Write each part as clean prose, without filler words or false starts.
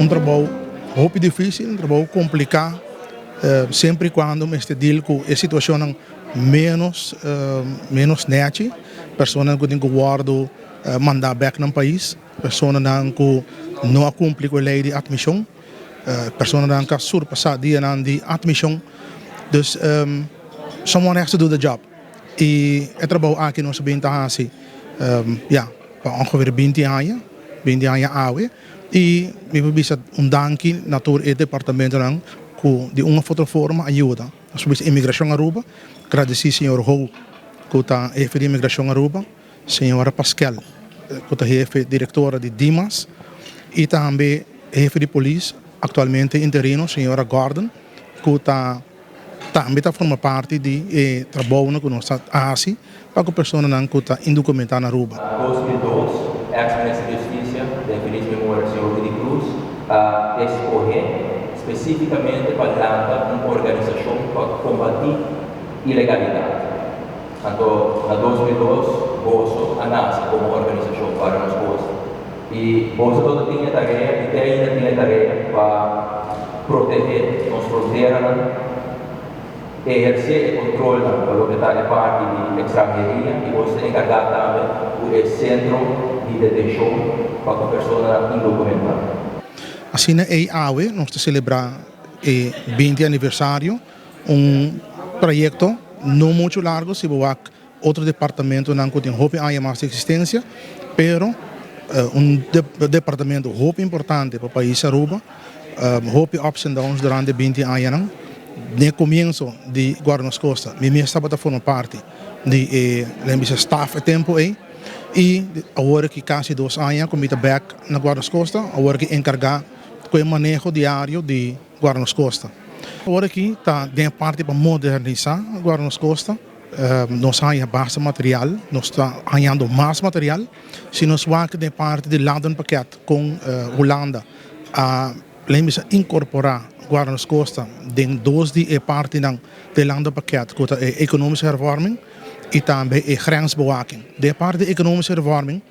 trabalho muito difícil, um trabalho complicado, sempre quando me deal com a situação menos nete, pessoas que têm que guardar mandar back no país, pessoas que não cumprem com a lei de admissão, pessoas que surpassam dia de admissão. Dus someone has to do the job. E o trabalho aqui nós bem tá assim, para ongeveer 20 anos, 20 anos oude. E me precisa danke natur e departamento que de uma outra forma ajuda. Nós precisamos imigração Aruba, agradecer senhor Hou, que está chefe de imigração Aruba, senhora Pascal, que está chefe diretora de Dimas, e também chefe de polícia, atualmente interino, senhora Gordon, que também forma parte do trabalho que nós fazemos para que a pessoa que está indocumentada na Aruba. Em 2002, a Excelência de Justiça, da Infeliz Memória do Senhor Rudy Cruz, escolheu especificamente para lançar uma organização para combater ilegalidade. Então, em 2002, Bolso nasce como organização para nós coisas. E Bolso todo tinha tarefa, e ainda tinha tarefa para proteger nossa fronteira, exercer o controle do que está parte de extranjeria e você encarregar também o centro de detenção para a pessoa indocumentada. Assim, nós estamos celebrando o 20 aniversário, projeto não muito largo, se você outro departamento não tem mais existência, pero departamento muito importante para o país Aruba, muito ups and downs durante 20 anos. No comienzo de Guardas Costa, eu estava formando parte de staff a tempo e agora que quase 2 anos como back na Guardas Costa, agora que encarregar com o manejo diário de Guardas Costa. Agora que está de parte para modernizar Guardas Costa, nós temos bastante material, nós estamos ganhando mais material, se nós vamos de parte do landenpakket com Holanda a incorporar Guardas Costa den 2 die parte do landenpakket, que é a economische hervorming e também a grensbewaking. De parte da economische hervorming,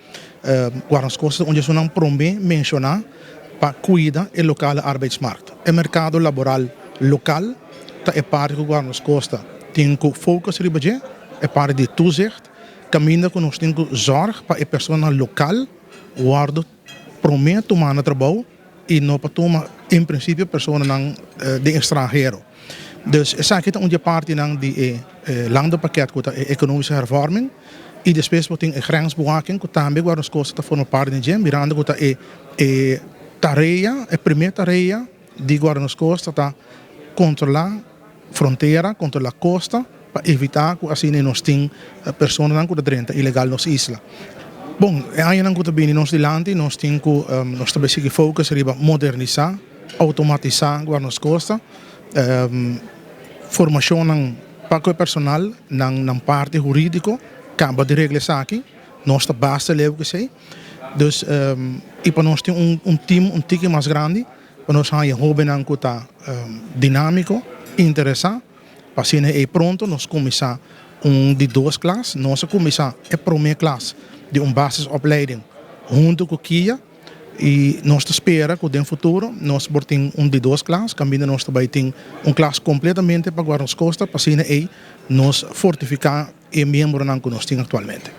Guardas Costa onde se não promete mencionar para cuidar do local arbeidsmarkt. O mercado laboral local é parte do Guardas Costa tem que focar no budget, é parte de toezicht, caminho que nós temos que zorgar para a pessoa local, guarda promete tomar no trabalho e não para tomar em princípio pessoas de estrangeiro. Dus essa aqui é uma parte de landenpakket que é economische hervorming e depois tem a grensbewaking que também Guardas Costa forma parte de mirando que é tarefa, a primeira tarefa de Guardas Costa está controlar fronteira, controlar costa para evitar que assim nós temos pessoas que entram ilegal nas islas. Bom, ainda não bem nós dilante, nós temos que nós também seguir foco riba modernizar, automatizar Guardas Costa, formação para o personal na parte jurídica, acaba de regras aqui, nós está basta levo que sei. Dus e para nós tem time tique mais grande, para nós há hobby que está dinâmico, interessante, para assim é pronto nós começar de 2 classes, nós começar a primeira classe de basisopleiding junto com o KIA e nós esperamos que no futuro nós temos de 2 classes, também nós também temos classe completamente para Guardas Costa, para assim nós fortificar o membro que nós temos atualmente.